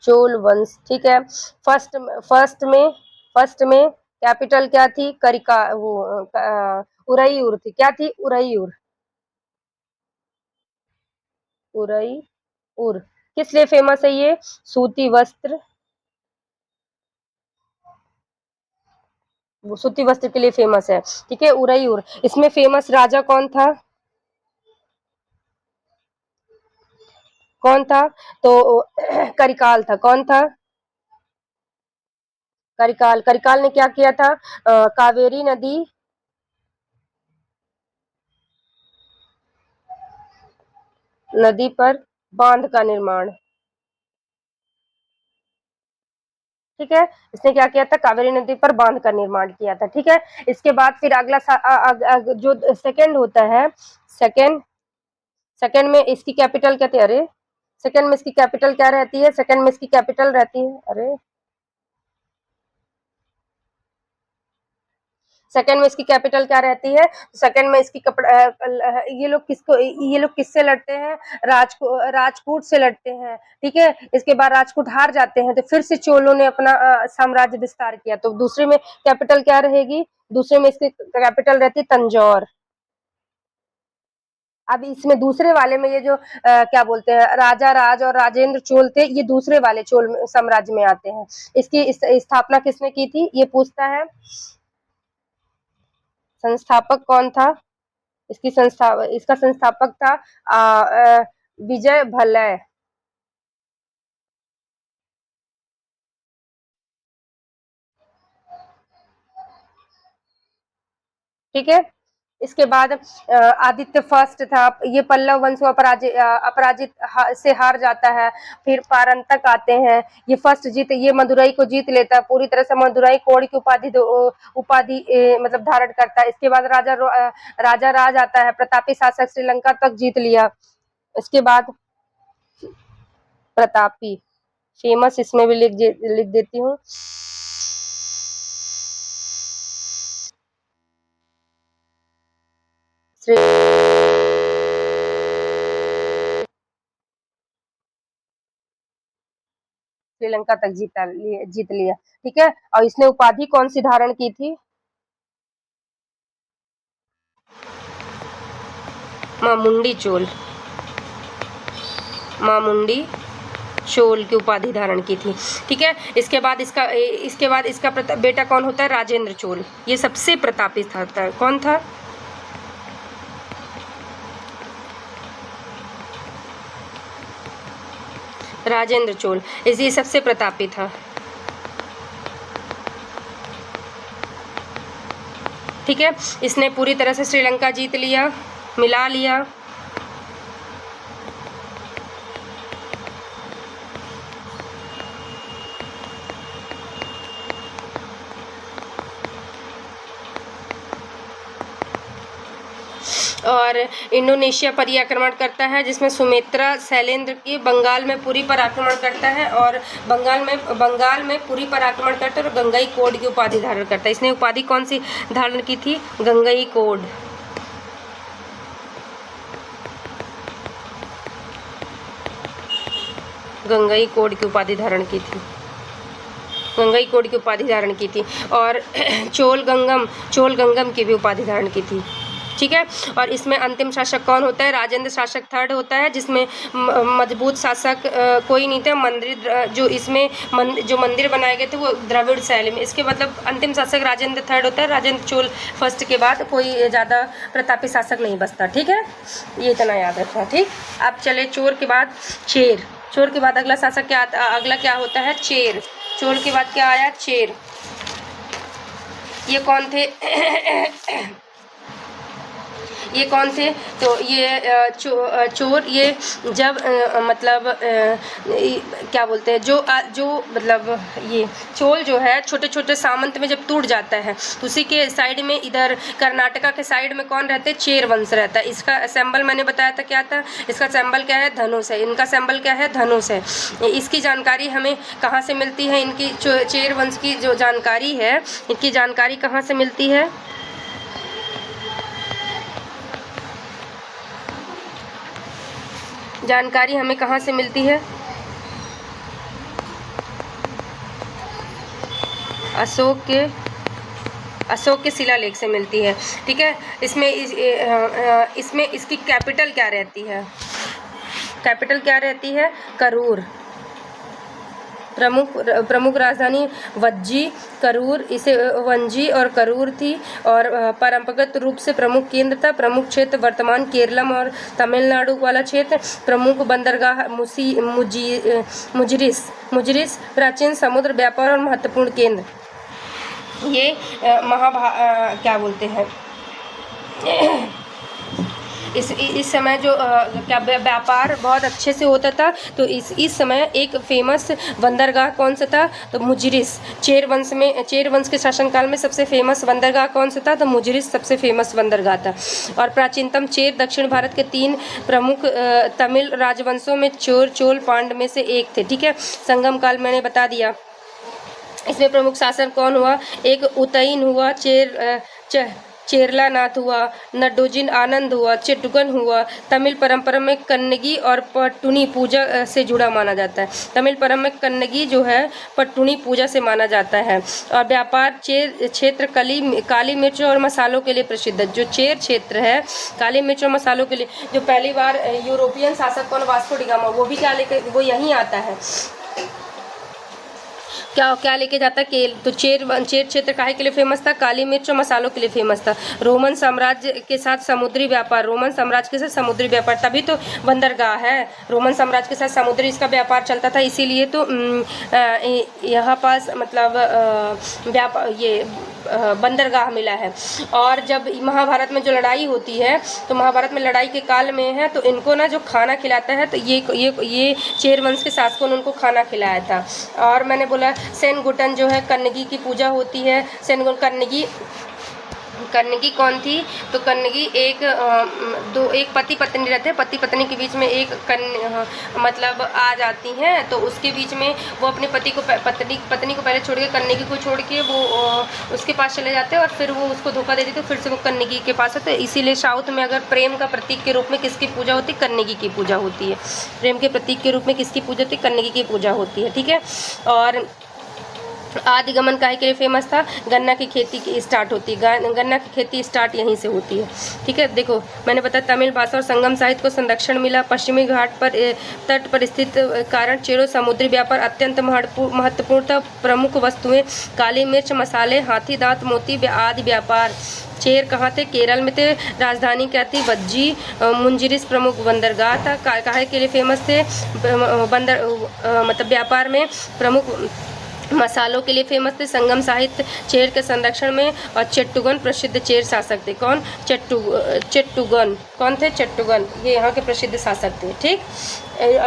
चोल वंश। ठीक है। फर्स्ट फर्स्ट में कैपिटल क्या थी? करिका वो उरईयुर थी। क्या थी? उरईयुर। उरईयुर किस लिए फेमस है ये? सूती वस्त्र, वो सूती वस्त्र के लिए फेमस है। ठीक है, उरईयुर। इसमें फेमस राजा कौन था? कौन था? तो करिकाल था। कौन था? करिकाल। करिकाल ने क्या किया था? कावेरी नदी पर बांध का निर्माण। ठीक है। इसने क्या किया था? कावेरी नदी पर बांध का निर्माण किया था। ठीक है। इसके बाद फिर अगला जो सेकंड होता है, सेकंड सेकंड में इसकी कैपिटल क्या थी? अरे, सेकंड में इसकी कैपिटल क्या रहती है? सेकंड में इसकी कैपिटल रहती है, अरे, सेकंड में इसकी कैपिटल क्या रहती है? सेकंड में इसकी ये लोग किससे लड़ते हैं? राजकूट से लड़ते हैं। ठीक है। इसके बाद राजकूट हार जाते हैं, तो फिर से चोलों ने अपना साम्राज्य विस्तार किया। तो दूसरे में कैपिटल क्या रहेगी? दूसरे में इसकी कैपिटल रहती है तंजौर। अब इसमें दूसरे वाले में ये जो क्या बोलते हैं, राजा राज और राजेंद्र चोल थे, ये दूसरे वाले चोल साम्राज्य में आते हैं। इसकी स्थापना किसने की थी? ये पूछता है। संस्थापक कौन था? इसका संस्थापक था विजय भल्लय। ठीक है। इसके बाद आदित्य फर्स्ट था, ये पल्लव वंश को अपराजित से हार जाता है। फिर पारंतक आते हैं, ये फर्स्ट ये मदुरई को जीत लेता है पूरी तरह से। मदुरई कोड़ की उपाधि मतलब धारण करता है। इसके बाद राजा राज आता है, प्रतापी शासक, श्रीलंका तक जीत लिया। इसके बाद प्रतापी फेमस, इसमें भी लिख देती हूँ। श्रीलंका तक जीत लिया। ठीक है। और इसने उपाधि कौन सी धारण की थी? मामुंडी चोल। मामुंडी चोल की उपाधि धारण की थी। ठीक है। इसके बाद इसका बेटा कौन होता है? राजेंद्र चोल। ये सबसे प्रतापी था। कौन था? राजेंद्र चोल। ये सबसे प्रतापी था। ठीक है। इसने पूरी तरह से श्रीलंका जीत लिया, मिला लिया। और इंडोनेशिया पर ही आक्रमण करता है, जिसमें सुमित्रा शैलेंद्र की बंगाल में पुरी पर आक्रमण करता है, और बंगाल में पुरी पर आक्रमण करता है, और गंगई कोड की उपाधि धारण करता है। इसने उपाधि कौन सी धारण की थी? गंगई कोड। गंगई कोड की उपाधि धारण की थी। गंगईकोट की उपाधि धारण की थी, और चोल गंगम की भी उपाधि धारण की थी। ठीक है, और इसमें अंतिम शासक कौन होता है? राजेंद्र शासक थर्ड होता है, जिसमें मजबूत शासक कोई नहीं थे। मंदिर जो इसमें जो मंदिर बनाए गए थे वो द्रविड़ शैली में। इसके मतलब अंतिम शासक राजेंद्र थर्ड होता है। राजेंद्र चोल फर्स्ट के बाद कोई ज़्यादा प्रतापी शासक नहीं बचता। ठीक है, ये इतना याद रखना। ठीक, अब चले चोर के बाद चेर। चोर के बाद अगला शासक क्या आता, अगला क्या होता है? चेर। चोर के बाद क्या आया? चेर। ये कौन थे? ये कौन थे? तो ये चोर, ये जब मतलब क्या बोलते हैं, जो मतलब ये चोल जो है छोटे छोटे सामंत में जब टूट जाता है, तो उसी के साइड में इधर कर्नाटका के साइड में कौन रहते हैं? चेर वंश रहता है। इसका सिंबल मैंने बताया था क्या था, इसका सिंबल क्या है? धनुष है। इनका सिंबल क्या है? धनुष है। इसकी जानकारी हमें कहाँ से मिलती है? इनकी चेर वंश की जो जानकारी है, इनकी जानकारी कहाँ से मिलती है? जानकारी हमें कहाँ से मिलती है? अशोक के शिलालेख से मिलती है। ठीक है, इसमें इसकी कैपिटल क्या रहती है? कैपिटल क्या रहती है? करूर। प्रमुख राजधानी वज्जी, करूर, इसे वंजी और करूर थी, और परंपरागत रूप से प्रमुख केंद्र था। प्रमुख क्षेत्र वर्तमान केरलम और तमिलनाडु वाला क्षेत्र। प्रमुख बंदरगाह मुजरिस, प्राचीन समुद्र व्यापार और महत्वपूर्ण केंद्र। ये क्या बोलते हैं, इस समय जो क्या व्यापार बहुत अच्छे से होता था। तो इस समय एक फेमस बंदरगाह कौन सा था? तो मुजरिस। चेर वंश के शासनकाल में सबसे फेमस बंदरगाह कौन सा था? तो मुजरिस सबसे फेमस बंदरगाह था। और प्राचीनतम चेर दक्षिण भारत के 3 प्रमुख तमिल राजवंशों में चोल पांड में से एक थे। ठीक है, संगम काल मैंने बता दिया। इसमें प्रमुख शासक कौन हुआ? एक उतईन हुआ, चेरलानाथ हुआ, नडोजिन आनंद हुआ, चेट्टुगन हुआ। तमिल परंपरा में कन्नगी और पट्टुनी पूजा से जुड़ा माना जाता है। तमिल परंपरा में कन्नगी जो है पट्टुनी पूजा से माना जाता है। और व्यापार चेर क्षेत्र काली मिर्च और मसालों के लिए प्रसिद्ध है। जो चेर क्षेत्र है काली मिर्च और मसालों के लिए, जो पहली बार यूरोपियन शासक कौन? वास्को डी गामा, वो भी क्या लेके, वो यहीं आता है। क्या लेके जाता है? तो चेर क्षेत्र काहे के लिए फेमस था? काली मिर्च और मसालों के लिए फेमस था। रोमन साम्राज्य के साथ समुद्री व्यापार, तभी तो बंदरगाह है। रोमन साम्राज्य के साथ समुद्री इसका व्यापार चलता था, इसीलिए तो यहाँ पास मतलब ये बंदरगाह मिला है। और जब महाभारत में जो लड़ाई होती है, तो महाभारत में लड़ाई के काल में है, तो इनको ना जो खाना खिलाता है, तो ये चेर वंश के शासकों ने उनको खाना खिलाया था। और मैंने बोला सेनगुटन जो है कन्नगी की पूजा होती है। कन्नगी कौन थी? तो कन्नगी एक पति पत्नी रहते हैं, पति पत्नी के बीच में एक मतलब आ जाती हैं, तो उसके बीच में वो अपने पति को पत्नी को पहले छोड़ के कन्नगी को छोड़ के वो उसके पास चले जाते हैं, और फिर वो उसको धोखा दे देती है, फिर से वो कन्नगी के पास है। तो इसीलिए साउथ में अगर प्रेम का प्रतीक के रूप में किसकी पूजा होती है? कन्नगी की पूजा होती है। प्रेम के प्रतीक के रूप में किसकी पूजा होती है? कन्नगी की पूजा होती है। ठीक है, और आदिगमन काहे के लिए फेमस था? गन्ना की खेती की स्टार्ट होती है, गन्ना की खेती स्टार्ट यहीं से होती है। ठीक है, देखो मैंने बताया तमिल भाषा और संगम साहित्य को संरक्षण मिला। पश्चिमी घाट पर तट पर स्थित कारण चेरो समुद्री व्यापार अत्यंत महत्वपूर्ण था। प्रमुख वस्तुएं काली मिर्च, मसाले, हाथी दांत, मोती आदि व्यापार। चेर कहाँ थे? केरल में थे। राजधानी क्या थी? वज्जी। मुंजिरिस प्रमुख बंदरगाह था। काहे के लिए फेमस थे? मतलब व्यापार में प्रमुख मसालों के लिए फेमस थे। संगम साहित्य चेर के संरक्षण में। और चेट्टुगन प्रसिद्ध चेर शासक थे। कौन? चेट्टुगन। कौन थे? चेट्टुगन, ये यहाँ के प्रसिद्ध शासक थे। ठीक,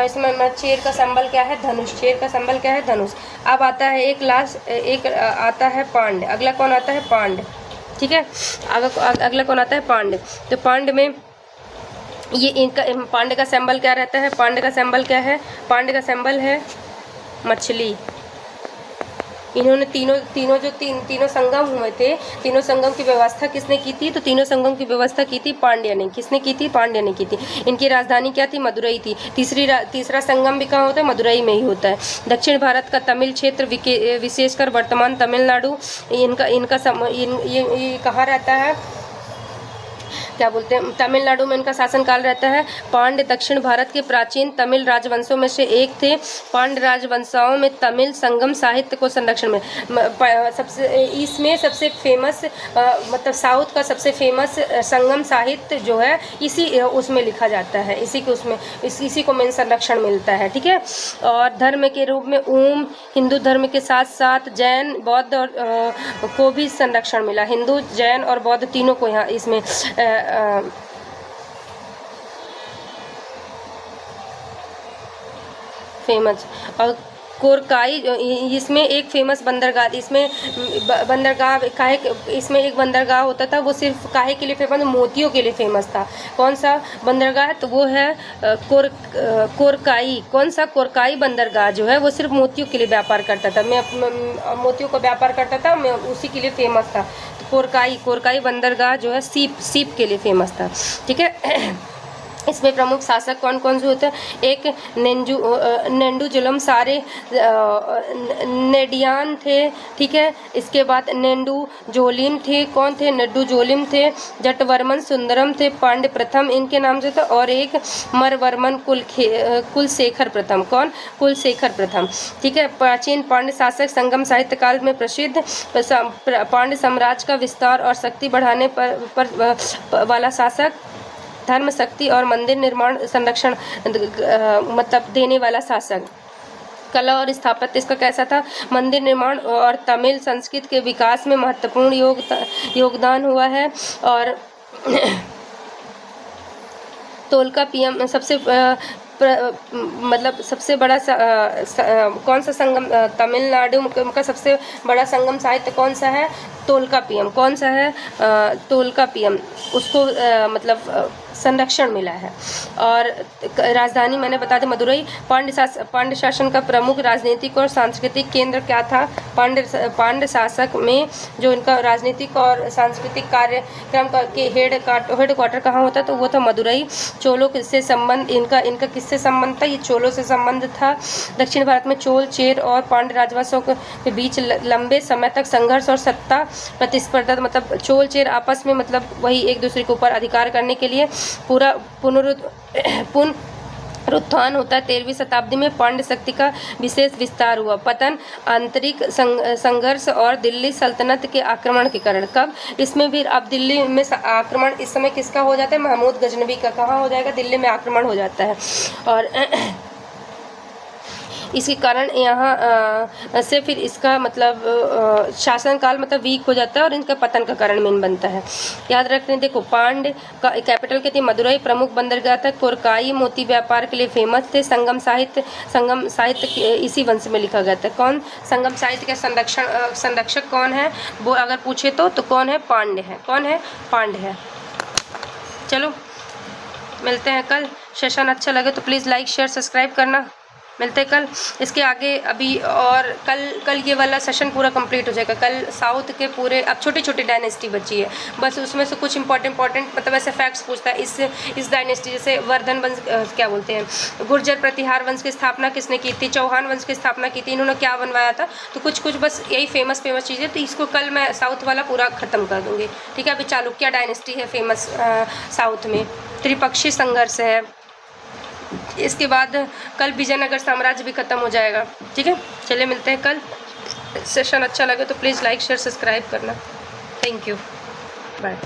इसमें चेर का सिंबल क्या है? धनुष। चेर का सिंबल क्या है? धनुष। अब आता है एक आता है पांड। अगला कौन आता है? पांड। ठीक है, अगला कौन आता है? पांड। तो पांड में ये इनका पांड का सिंबल क्या रहता है? पांड का सिंबल क्या है? पांड का सिंबल है मछली। इन्होंने तीनों संगम हुए थे, तीनों संगम की व्यवस्था किसने की थी? तो तीनों संगम की व्यवस्था की थी पांड्य ने। किसने की थी? पांड्य ने की थी। इनकी राजधानी क्या थी? मदुरई थी। तीसरा संगम भी कहाँ होता है? मदुरई में ही होता है। दक्षिण भारत का तमिल क्षेत्र विशेषकर वर्तमान तमिलनाडु, ये कहाँ रहता है? क्या बोलते हैं? तमिलनाडु में इनका शासनकाल रहता है। पांड्य दक्षिण भारत के प्राचीन तमिल राजवंशों में से एक थे। पांड्य राजवंशाओं में तमिल संगम साहित्य को संरक्षण में इसमें सबसे फेमस मतलब साउथ का सबसे फेमस संगम साहित्य जो है इसी उसमें लिखा जाता है, इसी को मेन संरक्षण मिलता है। ठीक है। और धर्म के रूप में ओम हिंदू धर्म के साथ साथ जैन बौद्ध और को भी संरक्षण मिला। हिंदू जैन और बौद्ध तीनों को यहाँ इसमें फेमस। और कोरकाई इसमें एक फेमस बंदरगाह, इसमें एक बंदरगाह होता था, वो सिर्फ काहे के लिए फेमस? मोतियों के लिए फेमस था। कौन सा बंदरगाह? तो वो है कोरकाई। कौन सा? कोरकाई बंदरगाह जो है वो सिर्फ मोतियों के लिए व्यापार करता था। मोतियों का व्यापार करता था, मैं उसी के लिए फेमस था। तो कोरकाई बंदरगाह जो है सीप के लिए फेमस था। ठीक है। इसमें प्रमुख शासक कौन कौन से होते हैं? एक नेंडुजुलम सारे नेडियान थे। ठीक है। इसके बाद नेंडुजोलिम थे। कौन थे? नेंडुजोलिम थे। जटवर्मन सुंदरम थे पांड्य प्रथम इनके नाम से था। और एक मरवर्मन कुलशेखर प्रथम। कौन? कुलशेखर प्रथम। ठीक है। प्राचीन पांड्य शासक संगम साहित्य काल में प्रसिद्ध पांड्य साम्राज्य का विस्तार और शक्ति बढ़ाने पर वाला शासक, धर्म शक्ति और मंदिर निर्माण संरक्षण मतलब देने वाला शासक। कला और स्थापत्य इसका कैसा था? मंदिर निर्माण और तमिल संस्कृति के विकास में महत्वपूर्ण योगदान हुआ है। और तोलकापियम मतलब सबसे बड़ा कौन सा संगम? तमिलनाडु का सबसे बड़ा संगम साहित्य कौन सा है? तोलकापियम। कौन सा है? तोलकापियम। उसको मतलब संरक्षण मिला है। और राजधानी मैंने बता दी मदुरई। पांड्य शासन का प्रमुख राजनीतिक और सांस्कृतिक केंद्र क्या था? पांड्य शासक में जो इनका राजनीतिक और सांस्कृतिक कार्यक्रम का हेड क्वार्टर कहाँ होता? तो वो था मदुरई। चोलों से संबंध इनका किससे संबंध था? ये चोलों से संबंध था। दक्षिण भारत में चोल, चेर और पांड्य राजवंशों के बीच लंबे समय तक संघर्ष और सत्ता प्रतिस्पर्धा, मतलब चोल चेर आपस में मतलब वही एक दूसरे के ऊपर अधिकार करने के लिए पूरा पुनरुत्थान होता है। 13वीं शताब्दी में पांड्य शक्ति का विशेष विस्तार हुआ। पतन, आंतरिक संघर्ष और दिल्ली सल्तनत के आक्रमण के कारण। कब? इसमें भी अब दिल्ली में आक्रमण इस समय किसका हो जाता है? महमूद गजनवी का। कहाँ हो जाएगा? दिल्ली में आक्रमण हो जाता है। और इसके कारण यहाँ से फिर इसका मतलब शासनकाल मतलब वीक हो जाता है और इनका पतन का कारण मेन बनता है। याद रखने। देखो, पांड्य का कैपिटल क्या थी? मदुरई। प्रमुख बंदरगाह था कोरकाई, मोती व्यापार के लिए फेमस थे। संगम साहित्य इसी वंश में लिखा गया था। कौन? संगम साहित्य के संरक्षक कौन है? वो अगर पूछे तो कौन है? पांड्य है। कौन है? पांड्य है। चलो मिलते हैं कल। सेशन अच्छा लगे तो प्लीज़ लाइक शेयर सब्सक्राइब करना। मिलते हैं कल। इसके आगे अभी और कल ये वाला सेशन पूरा कंप्लीट हो जाएगा। कल साउथ के पूरे अब छोटी छोटी डायनेस्टी बची है, बस उसमें से कुछ इंपॉर्टेंट मतलब ऐसे फैक्ट्स पूछता है। इस डायनेस्टी जैसे वर्धन वंश क्या बोलते हैं, गुर्जर प्रतिहार वंश की स्थापना किसने की थी? चौहान वंश की स्थापना की थी। इन्होंने क्या बनवाया था? तो कुछ बस यही फेमस चीज़ें। तो इसको कल मैं साउथ वाला पूरा ख़त्म कर दूँगी। ठीक है। अभी चालुक्य डायनेस्टी है फेमस साउथ में, त्रिपक्षीय संघर्ष है। इसके बाद कल विजयनगर साम्राज्य भी खत्म हो जाएगा। ठीक है। चलिए मिलते हैं कल। सेशन अच्छा लगे तो प्लीज़ लाइक शेयर सब्सक्राइब करना। Thank you. बाय।